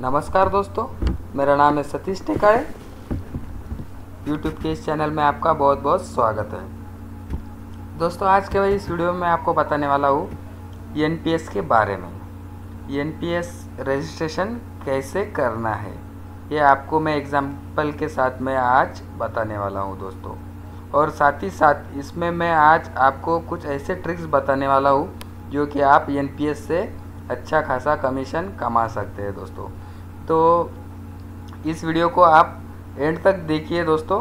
नमस्कार दोस्तों, मेरा नाम है सतीश टेकाड़े। यूट्यूब के इस चैनल में आपका बहुत बहुत स्वागत है। दोस्तों, आज के इस वीडियो में आपको बताने वाला हूँ एनपीएस के बारे में। एनपीएस रजिस्ट्रेशन कैसे करना है, ये आपको मैं एग्जाम्पल के साथ में आज बताने वाला हूँ दोस्तों। और साथ ही साथ इसमें मैं आज आपको कुछ ऐसे ट्रिक्स बताने वाला हूँ जो कि आप एनपीएस से अच्छा खासा कमीशन कमा सकते हैं दोस्तों। तो इस वीडियो को आप एंड तक देखिए दोस्तों,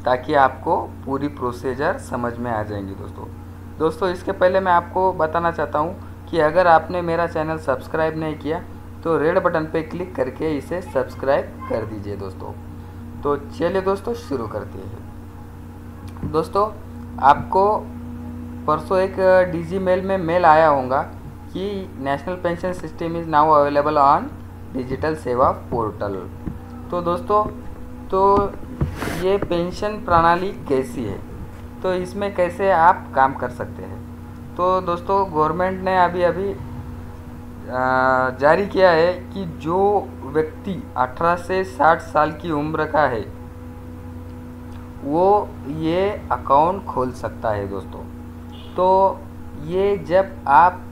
ताकि आपको पूरी प्रोसीजर समझ में आ जाएंगी दोस्तों। इसके पहले मैं आपको बताना चाहता हूँ कि अगर आपने मेरा चैनल सब्सक्राइब नहीं किया तो रेड बटन पे क्लिक करके इसे सब्सक्राइब कर दीजिए दोस्तों। तो चलिए दोस्तों, शुरू करते हैं। दोस्तों, आपको परसों एक डीजी मेल में मेल आया होगा कि national pension system is now available on digital सेवा पोर्टल। तो दोस्तों, ये पेंशन प्रणाली कैसी है, तो इसमें कैसे आप काम कर सकते हैं। तो दोस्तों, गवर्नमेंट ने अभी जारी किया है कि जो व्यक्ति 18 से 60 साल की उम्र का है वो ये अकाउंट खोल सकता है दोस्तों। तो ये जब आप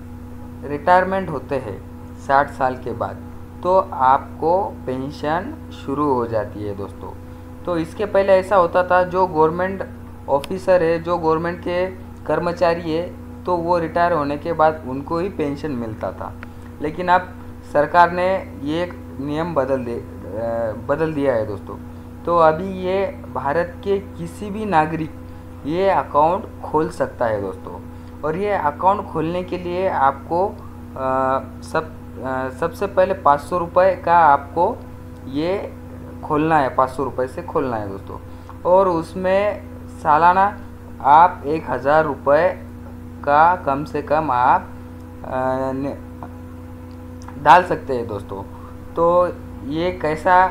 रिटायरमेंट होते हैं 60 साल के बाद, तो आपको पेंशन शुरू हो जाती है दोस्तों। तो इसके पहले ऐसा होता था, जो गवर्नमेंट ऑफिसर है, जो गवर्नमेंट के कर्मचारी है, तो वो रिटायर होने के बाद उनको ही पेंशन मिलता था। लेकिन अब सरकार ने ये नियम बदल दिया है दोस्तों। तो अभी ये भारत के किसी भी नागरिक ये अकाउंट खोल सकता है दोस्तों। और ये अकाउंट खोलने के लिए आपको सबसे पहले 500 रुपये का आपको ये खोलना है, 500 रुपये से खोलना है दोस्तों। और उसमें सालाना आप 1000 रुपये का कम से कम आप डाल सकते हैं दोस्तों। तो ये कैसा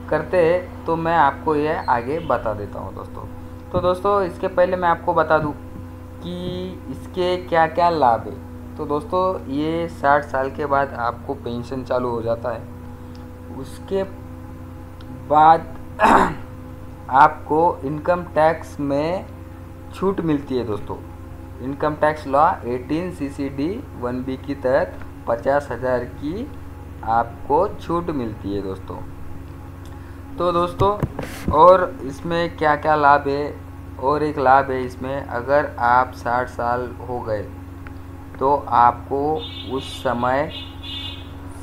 करते हैं तो मैं आपको ये आगे बता देता हूँ दोस्तों। तो दोस्तों, इसके पहले मैं आपको बता दूँ कि इसके क्या क्या लाभ है। तो दोस्तों, ये 60 साल के बाद आपको पेंशन चालू हो जाता है। उसके बाद आपको इनकम टैक्स में छूट मिलती है दोस्तों। Income tax law 18 CCD 1B के तहत 50,000 की आपको छूट मिलती है दोस्तों। तो दोस्तों, और इसमें क्या क्या लाभ है, और एक लाभ है इसमें, अगर आप 60 साल हो गए तो आपको उस समय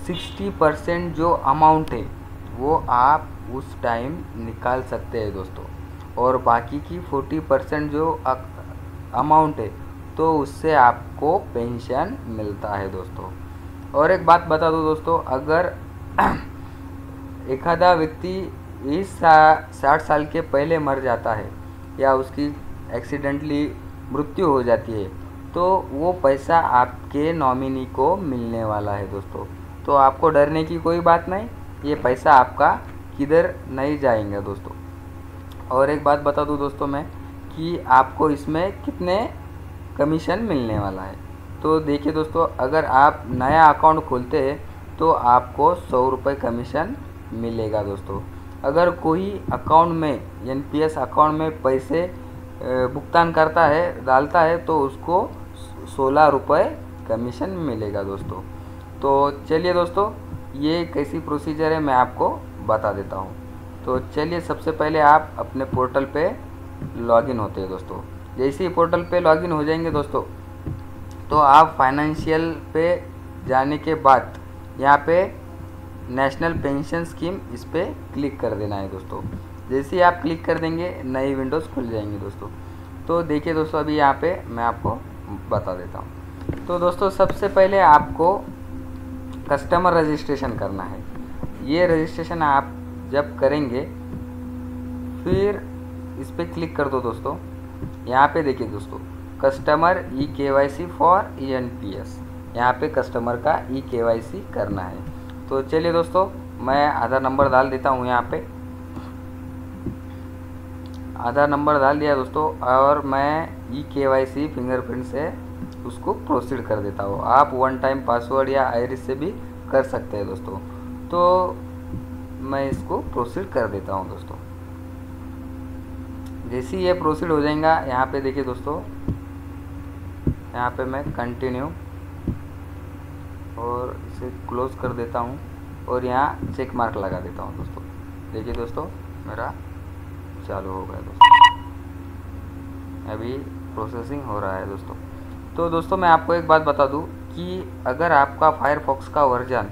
60% जो अमाउंट है वो आप उस टाइम निकाल सकते हैं दोस्तों। और बाकी की 40% जो अमाउंट है तो उससे आपको पेंशन मिलता है दोस्तों। और एक बात बता दूं दोस्तों, अगर एखादा व्यक्ति इस 60 साल के पहले मर जाता है या उसकी एक्सीडेंटली मृत्यु हो जाती है, तो वो पैसा आपके नॉमिनी को मिलने वाला है दोस्तों। तो आपको डरने की कोई बात नहीं, ये पैसा आपका किधर नहीं जाएगा दोस्तों। और एक बात बता दूं दोस्तों मैं कि आपको इसमें कितने कमीशन मिलने वाला है। तो देखिए दोस्तों, अगर आप नया अकाउंट खोलते हैं तो आपको 100 रुपये कमीशन मिलेगा दोस्तों। अगर कोई अकाउंट में एनपीएस अकाउंट में पैसे भुगतान करता है, डालता है, तो उसको 16 रुपये कमीशन मिलेगा दोस्तों। तो चलिए दोस्तों, ये कैसी प्रोसीजर है मैं आपको बता देता हूँ। तो चलिए, सबसे पहले आप अपने पोर्टल पे लॉगिन होते हैं दोस्तों। जैसे ही पोर्टल पे लॉगिन हो जाएंगे दोस्तों, तो आप फाइनेंशियल पे जाने के बाद यहाँ पे नेशनल पेंशन स्कीम, इस पर क्लिक कर देना है दोस्तों। जैसे ही आप क्लिक कर देंगे, नई विंडोज़ खुल जाएंगी दोस्तों। तो देखिए दोस्तों, अभी यहाँ पे मैं आपको बता देता हूँ। तो दोस्तों, सबसे पहले आपको कस्टमर रजिस्ट्रेशन करना है। ये रजिस्ट्रेशन आप जब करेंगे, फिर इस पर क्लिक कर दो दोस्तों। यहाँ पे देखिए दोस्तों, कस्टमर eKYC फॉर एनपीएस, यहाँ पे कस्टमर का eKYC करना है। तो चलिए दोस्तों, मैं आधार नंबर डाल देता हूँ। यहाँ पे आधार नंबर डाल दिया दोस्तों, और मैं eKYC फिंगरप्रिंट से उसको प्रोसीड कर देता हूँ। आप 1 टाइम पासवर्ड या आइरिस से भी कर सकते हैं दोस्तों। तो मैं इसको प्रोसीड कर देता हूँ दोस्तों। जैसे ही ये प्रोसीड हो जाएगा, यहाँ पे देखिए दोस्तों, यहाँ पे मैं कंटिन्यू और इसे क्लोज कर देता हूँ और यहाँ चेक मार्क लगा देता हूँ दोस्तों। देखिए दोस्तों, मेरा चालू हो गया दोस्तों, अभी प्रोसेसिंग हो रहा है दोस्तों। तो दोस्तों मैं आपको एक बात बता दूं कि अगर आपका फायरफॉक्स का वर्जन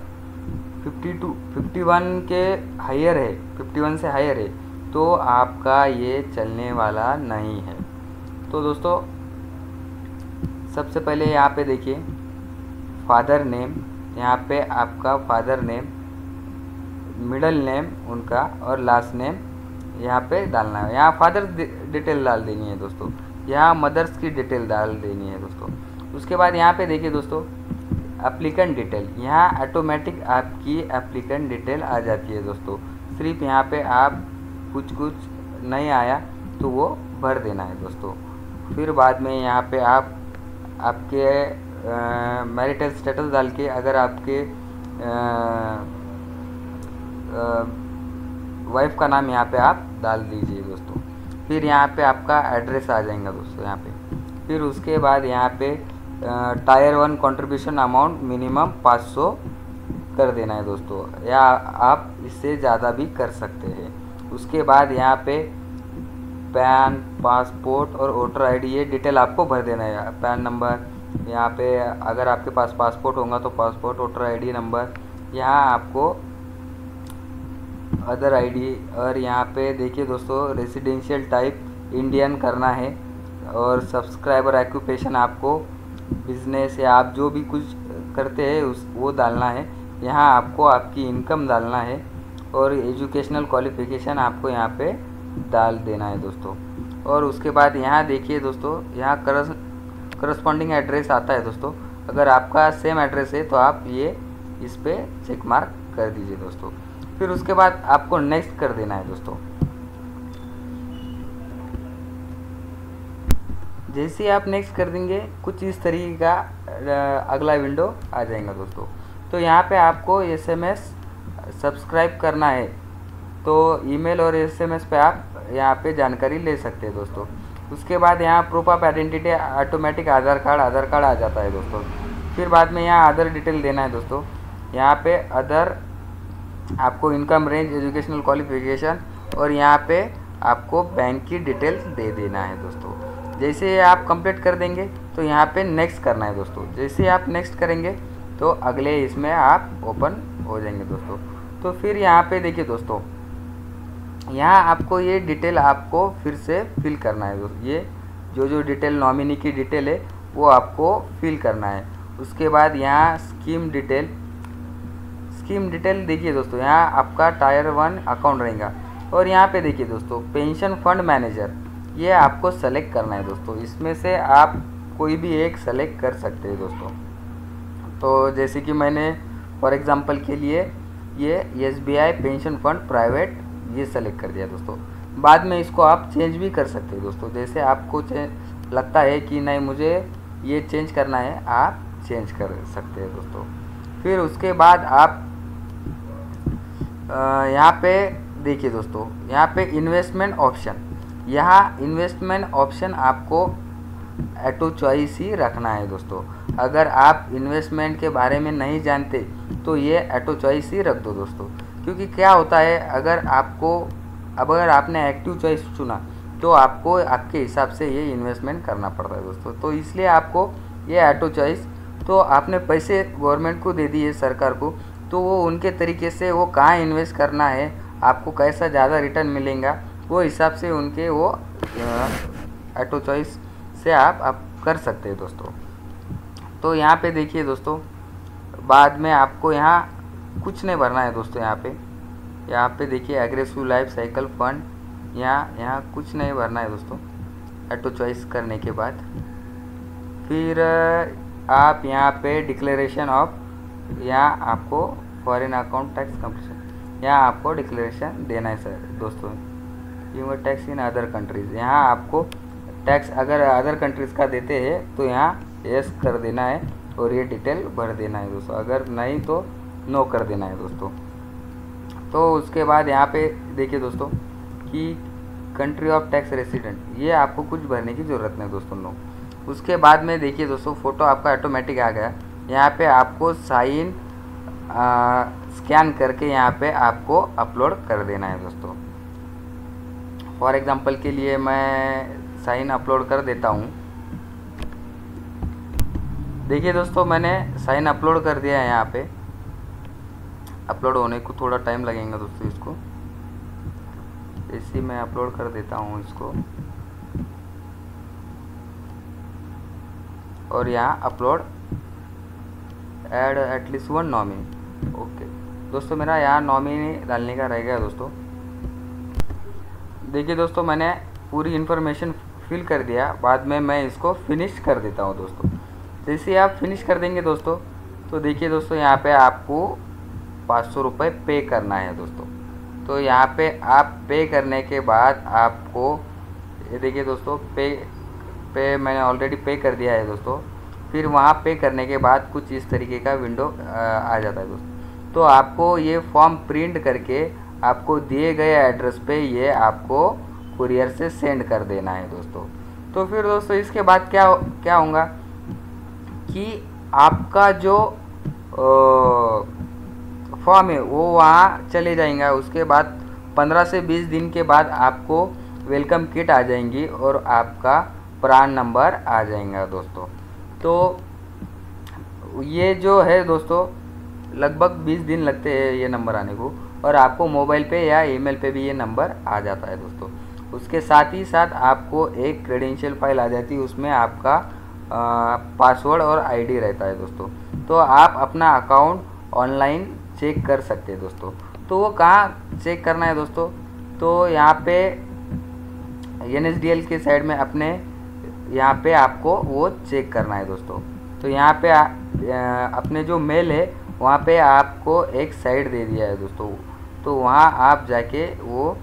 51 के हायर है, 51 से हायर है, तो आपका ये चलने वाला नहीं है। तो दोस्तों सबसे पहले यहाँ पे देखिए फादर नेम, यहाँ पे आपका फादर नेम, मिडल नेम उनका और लास्ट नेम यहाँ पे डालना है। यहाँ फादर डिटेल डाल देनी है दोस्तों, यहाँ मदर्स की डिटेल डाल देनी है दोस्तों। उसके बाद यहाँ पे देखिए दोस्तों एप्लीकेंट डिटेल, यहाँ ऑटोमेटिक आपकी एप्लीकेंट डिटेल आ जाती है दोस्तों। सिर्फ यहाँ पे आप कुछ नहीं आया तो वो भर देना है दोस्तों। फिर बाद में यहाँ पे आप आपके मैरिटल स्टेटस डाल के, अगर आपके वाइफ का नाम यहाँ पे आप डाल दीजिए दोस्तों। फिर यहाँ पे आपका एड्रेस आ जाएगा दोस्तों यहाँ पे। फिर उसके बाद यहाँ पे टायर 1 कंट्रीब्यूशन अमाउंट मिनिमम 500 कर देना है दोस्तों, या आप इससे ज़्यादा भी कर सकते हैं। उसके बाद यहाँ पे पैन, पासपोर्ट और वोटर आईडी ये डिटेल आपको भर देना है। पैन नंबर, यहाँ पे अगर आपके पास पासपोर्ट होगा तो पासपोर्ट, वोटर आईडी नंबर, यहाँ आपको अदर आईडी, और यहाँ पे देखिए दोस्तों रेसिडेंशियल टाइप इंडियन करना है, और सब्सक्राइबर ऑक्यूपेशन आपको बिजनेस या आप जो भी कुछ करते हैं वो डालना है। यहाँ आपको आपकी इनकम डालना है, और एजुकेशनल क्वालिफिकेशन आपको यहाँ पे डाल देना है दोस्तों। और उसके बाद यहाँ देखिए दोस्तों, यहाँ करस्पॉन्डिंग एड्रेस आता है दोस्तों। अगर आपका सेम एड्रेस है तो आप ये इस पर चेक मार्क कर दीजिए दोस्तों। फिर उसके बाद आपको नेक्स्ट कर देना है दोस्तों। जैसे ही आप नेक्स्ट कर देंगे कुछ इस तरीके का अगला विंडो आ जाएगा दोस्तों। तो यहाँ पे आपको SMS सब्सक्राइब करना है, तो ईमेल और SMS पे आप यहाँ पे जानकारी ले सकते हैं दोस्तों। उसके बाद यहाँ proof of identity automatic Aadhaar card आ जाता है दोस्तों। फिर बाद में यहाँ अदर डिटेल देना है दोस्तों। यहाँ पे अदर आपको इनकम रेंज, एजुकेशनल क्वालिफिकेशन, और यहाँ पे आपको बैंक की डिटेल्स दे देना है दोस्तों। जैसे आप कंप्लीट कर देंगे तो यहाँ पे नेक्स्ट करना है दोस्तों। जैसे आप नेक्स्ट करेंगे तो अगले इसमें आप ओपन हो जाएंगे दोस्तों। तो फिर यहाँ पे देखिए दोस्तों, यहाँ आपको ये डिटेल आपको फिर से फिल करना है दोस्तों। ये जो डिटेल नॉमिनी की डिटेल है वो आपको फिल करना है। उसके बाद यहाँ स्कीम डिटेल देखिए दोस्तों, यहाँ आपका टायर 1 अकाउंट रहेगा। और यहाँ पे देखिए दोस्तों पेंशन फंड मैनेजर, ये आपको सेलेक्ट करना है दोस्तों। इसमें से आप कोई भी एक सेलेक्ट कर सकते हैं दोस्तों। तो जैसे कि मैंने फॉर एग्जांपल के लिए ये SBI पेंशन फंड प्राइवेट ये सेलेक्ट कर दिया दोस्तों। बाद में इसको आप चेंज भी कर सकते हैं दोस्तों। जैसे आपको लगता है कि नहीं मुझे ये चेंज करना है, आप चेंज कर सकते हैं दोस्तों। फिर उसके बाद आप यहाँ पे देखिए दोस्तों, यहाँ पे इन्वेस्टमेंट ऑप्शन, यहाँ इन्वेस्टमेंट ऑप्शन आपको ऑटो चॉइस ही रखना है दोस्तों। अगर आप इन्वेस्टमेंट के बारे में नहीं जानते तो ये ऑटो चॉइस ही रख दो दोस्तों। क्योंकि क्या होता है, अगर आपने एक्टिव चॉइस चुना तो आपको आपके हिसाब से ये इन्वेस्टमेंट करना पड़ता है दोस्तों। तो इसलिए आपको ये ऑटो चॉइस, तो आपने पैसे गवर्नमेंट को दे दिए, सरकार को, तो वो उनके तरीके से वो कहाँ इन्वेस्ट करना है, आपको कैसा ज़्यादा रिटर्न मिलेगा, वो हिसाब से उनके वो ऑटो चॉइस से आप कर सकते हैं दोस्तों। तो यहाँ पे देखिए दोस्तों, बाद में आपको यहाँ कुछ नहीं भरना है दोस्तों। यहाँ पे देखिए एग्रेसिव लाइफ साइकिल फंड, यहाँ कुछ नहीं भरना है दोस्तों ऑटो चॉइस करने के बाद। फिर आप यहाँ पे डिक्लेरेशन ऑफ, यहाँ आपको फॉरेन अकाउंट टैक्स कंप्लीशन, यहाँ आपको डिक्लेरेशन देना है सर दोस्तों। Human tax in other countries, यहाँ आपको टैक्स अगर अदर कंट्रीज़ का देते हैं तो यहाँ यस कर देना है और ये डिटेल भर देना है दोस्तों। अगर नहीं तो नो कर देना है दोस्तों। तो उसके बाद यहाँ पे देखिए दोस्तों कि कंट्री ऑफ टैक्स रेसिडेंट, ये आपको कुछ भरने की ज़रूरत नहीं दोस्तों लोग। उसके बाद में देखिए दोस्तों फ़ोटो आपका ऑटोमेटिक आ गया। यहाँ पे आपको साइन स्कैन करके यहाँ पे आपको अपलोड कर देना है दोस्तों। फॉर एग्ज़ाम्पल के लिए मैं साइन अपलोड कर देता हूँ। देखिए दोस्तों मैंने साइन अपलोड कर दिया है। यहाँ पे अपलोड होने को थोड़ा टाइम लगेगा दोस्तों। इसको इसी में अपलोड कर देता हूँ इसको, और यहाँ upload add at least 1 nominee. Okay दोस्तों, मेरा यहाँ नॉमिनी डालने का रह गया दोस्तों। देखिए दोस्तों मैंने पूरी इन्फॉर्मेशन फिल कर दिया। बाद में मैं इसको फिनिश कर देता हूँ दोस्तों। जैसे आप फिनिश कर देंगे दोस्तों, तो देखिए दोस्तों यहाँ पे आपको 500 रुपये पे करना है दोस्तों। तो यहाँ पे आप पे करने के बाद आपको ये देखिए दोस्तों पे मैंने ऑलरेडी पे कर दिया है दोस्तों। फिर वहाँ पे करने के बाद कुछ इस तरीके का विंडो आ जाता है दोस्तों। तो आपको ये फॉर्म प्रिंट करके आपको दिए गए एड्रेस पे ये आपको कुरियर से सेंड कर देना है दोस्तों। तो फिर दोस्तों इसके बाद क्या होगा कि आपका जो फॉर्म है वो वहाँ चले जाएगा। उसके बाद 15 से 20 दिन के बाद आपको वेलकम किट आ जाएंगी और आपका प्रान नंबर आ जाएगा दोस्तों। तो ये जो है दोस्तों लगभग 20 दिन लगते हैं ये नंबर आने को, और आपको मोबाइल पे या ईमेल पे भी ये नंबर आ जाता है दोस्तों। उसके साथ ही साथ आपको एक क्रेडेंशियल फाइल आ जाती है, उसमें आपका पासवर्ड और आईडी रहता है दोस्तों। तो आप अपना अकाउंट ऑनलाइन चेक कर सकते हैं दोस्तों। तो वो कहाँ चेक करना है दोस्तों? तो यहाँ पे NSDL के साइड में अपने यहाँ पे आपको वो चेक करना है दोस्तों। तो यहाँ पे अपने जो मेल है वहाँ पे आपको एक साइट दे दिया है दोस्तों। तो वहाँ आप जाके वो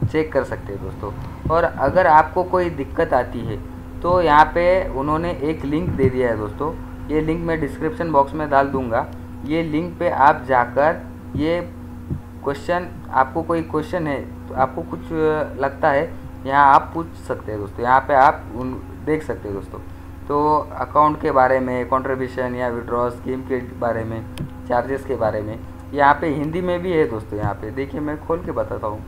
चेक कर सकते हैं दोस्तों। और अगर आपको कोई दिक्कत आती है तो यहाँ पे उन्होंने एक लिंक दे दिया है दोस्तों। ये लिंक मैं डिस्क्रिप्शन बॉक्स में डाल दूँगा। ये लिंक पे आप जाकर ये क्वेश्चन, आपको कोई क्वेश्चन है तो आपको कुछ लगता है यहाँ आप पूछ सकते हैं दोस्तों। यहाँ पे आप देख सकते हैं दोस्तों। तो अकाउंट के बारे में, कंट्रीब्यूशन या विड्रॉ स्कीम के बारे में, चार्जेस के बारे में यहाँ पे हिंदी में भी है दोस्तों। यहाँ पे देखिए मैं खोल के बताता हूँ।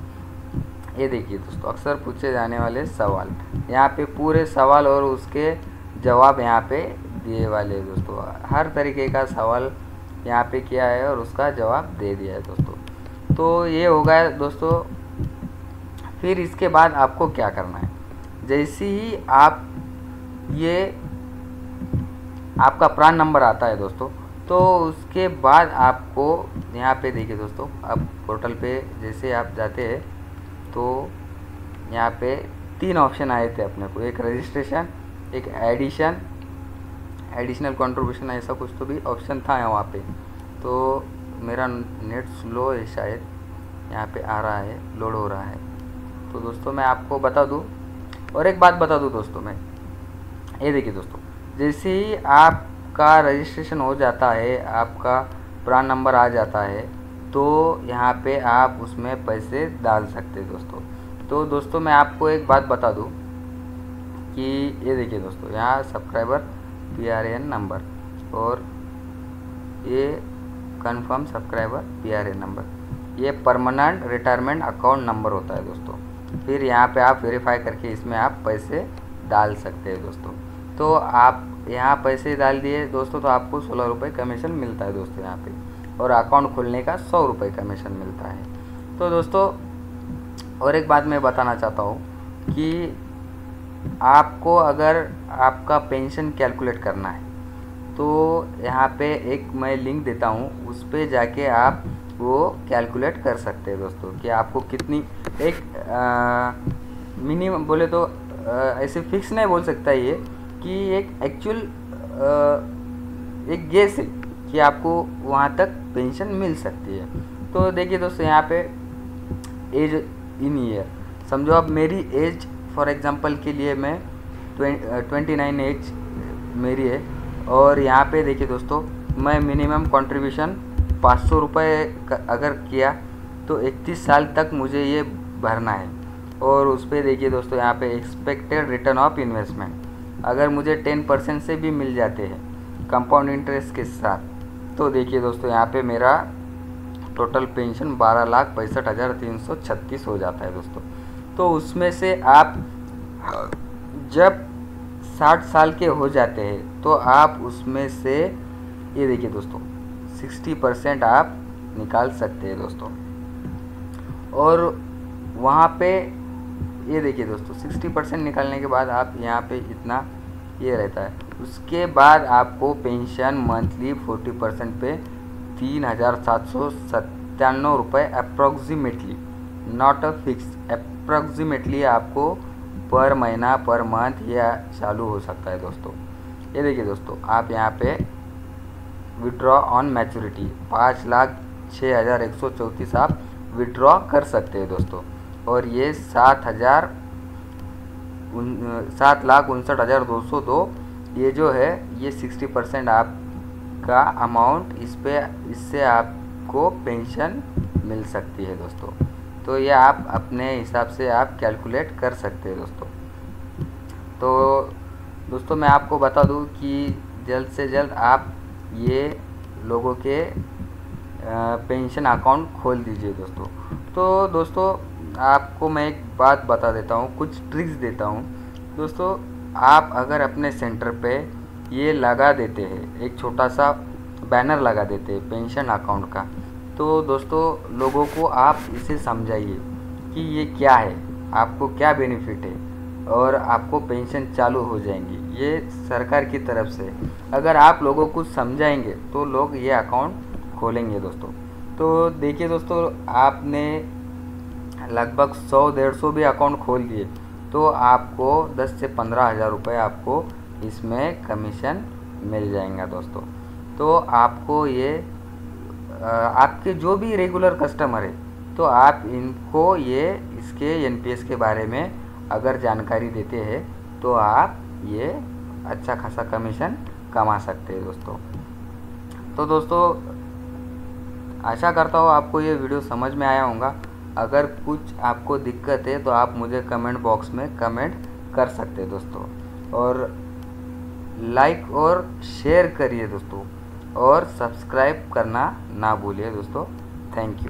ये देखिए दोस्तों, अक्सर पूछे जाने वाले सवाल, यहाँ पे पूरे सवाल और उसके जवाब यहाँ पे दिए वाले दोस्तों। हर तरीके का सवाल यहाँ पे किया है और उसका जवाब दे दिया है दोस्तों। तो ये हो गया दोस्तों। फिर इसके बाद आपको क्या करना है, जैसे ही आप ये आपका प्रान नंबर आता है दोस्तों, तो उसके बाद आपको यहाँ पे देखिए दोस्तों, अब पोर्टल पे जैसे आप जाते हैं तो यहाँ पे 3 ऑप्शन आए थे अपने को, एक रजिस्ट्रेशन, एक एडिशनल कंट्रीब्यूशन, ऐसा कुछ तो भी ऑप्शन था वहाँ पे। तो मेरा नेट स्लो है शायद, यहाँ पे आ रहा है, लोड हो रहा है। तो दोस्तों मैं आपको बता दूँ, और एक बात बता दूँ दोस्तों मैं, ये देखिए दोस्तों, जैसे ही आपका रजिस्ट्रेशन हो जाता है, आपका प्रान नंबर आ जाता है, तो यहाँ पे आप उसमें पैसे डाल सकते हैं दोस्तों। तो दोस्तों मैं आपको एक बात बता दूँ कि ये देखिए दोस्तों, यहाँ सब्सक्राइबर PRAN नंबर और ये कंफर्म सब्सक्राइबर PRAN नंबर, ये परमानेंट रिटायरमेंट अकाउंट नंबर होता है दोस्तों। फिर यहाँ पे आप वेरीफाई करके इसमें आप पैसे डाल सकते हैं दोस्तों। तो आप यहाँ पैसे डाल दिए दोस्तों, तो आपको 16 रुपये कमीशन मिलता है दोस्तों यहाँ पे, और अकाउंट खोलने का 100 रुपये कमीशन मिलता है। तो दोस्तों और एक बात मैं बताना चाहता हूँ कि आपको अगर आपका पेंशन कैलकुलेट करना है तो यहाँ पे एक मैं लिंक देता हूँ, उस पर जाके आप वो कैलकुलेट कर सकते हैं दोस्तों कि आपको कितनी, एक मिनिमम बोले तो ऐसे फिक्स नहीं बोल सकता ये, कि एक एक्चुअल एक गेस है कि आपको वहाँ तक पेंशन मिल सकती है। तो देखिए दोस्तों यहाँ पे एज इन ईयर, समझो अब मेरी एज फॉर एग्जांपल के लिए मैं 29 एज मेरी है, और यहाँ पे देखिए दोस्तों मैं मिनिमम कंट्रीब्यूशन 500 रुपये अगर किया तो 31 साल तक मुझे ये भरना है। और उस पर देखिए दोस्तों, यहाँ पे एक्सपेक्टेड रिटर्न ऑफ इन्वेस्टमेंट अगर मुझे 10% से भी मिल जाते हैं कंपाउंड इंटरेस्ट के साथ, तो देखिए दोस्तों यहाँ पे मेरा टोटल पेंशन 12,65,336 हो जाता है दोस्तों। तो उसमें से आप जब 60 साल के हो जाते हैं तो आप उसमें से ये देखिए दोस्तों 60% आप निकाल सकते हैं दोस्तों। और वहाँ पे ये देखिए दोस्तों 60% निकालने के बाद आप यहाँ पे इतना ये रहता है। उसके बाद आपको पेंशन मंथली 40% पे 3,797 रुपये approximately, not a fix, approximately आपको पर महीना पर मंथ या चालू हो सकता है दोस्तों। ये देखिए दोस्तों, आप यहाँ पे विड्रॉ ऑन मैच्योरिटी 5,06,134 आप विड्रॉ कर सकते हैं दोस्तों। और ये 7,59,202 ये जो है ये 60% आपका अमाउंट इससे आपको पेंशन मिल सकती है दोस्तों। तो ये आप अपने हिसाब से आप कैलकुलेट कर सकते हैं दोस्तों। तो दोस्तों मैं आपको बता दूं कि जल्द से जल्द आप ये लोगों के पेंशन अकाउंट खोल दीजिए दोस्तों। तो दोस्तों आपको मैं एक बात बता देता हूँ, कुछ ट्रिक्स देता हूँ दोस्तों। आप अगर अपने सेंटर पे ये लगा देते हैं, एक छोटा सा बैनर लगा देते हैं पेंशन अकाउंट का, तो दोस्तों लोगों को आप इसे समझाइए कि ये क्या है, आपको क्या बेनिफिट है और आपको पेंशन चालू हो जाएंगी ये सरकार की तरफ से। अगर आप लोगों को समझाएंगे तो लोग ये अकाउंट खोलेंगे दोस्तों। तो देखिए दोस्तों, आपने लगभग 100-150 भी अकाउंट खोल दिए तो आपको 10 से 15,000 रुपये आपको इसमें कमीशन मिल जाएगा दोस्तों। तो आपको ये आपके जो भी रेगुलर कस्टमर है तो आप इनको ये इसके एनपीएस के बारे में अगर जानकारी देते हैं तो आप ये अच्छा खासा कमीशन कमा सकते हैं दोस्तों। तो दोस्तों आशा करता हूँ आपको ये वीडियो समझ में आया होगा। अगर कुछ आपको दिक्कत है तो आप मुझे कमेंट बॉक्स में कमेंट कर सकते हैं दोस्तों। और लाइक और शेयर करिए दोस्तों, और सब्सक्राइब करना ना भूलिए दोस्तों। Thank you.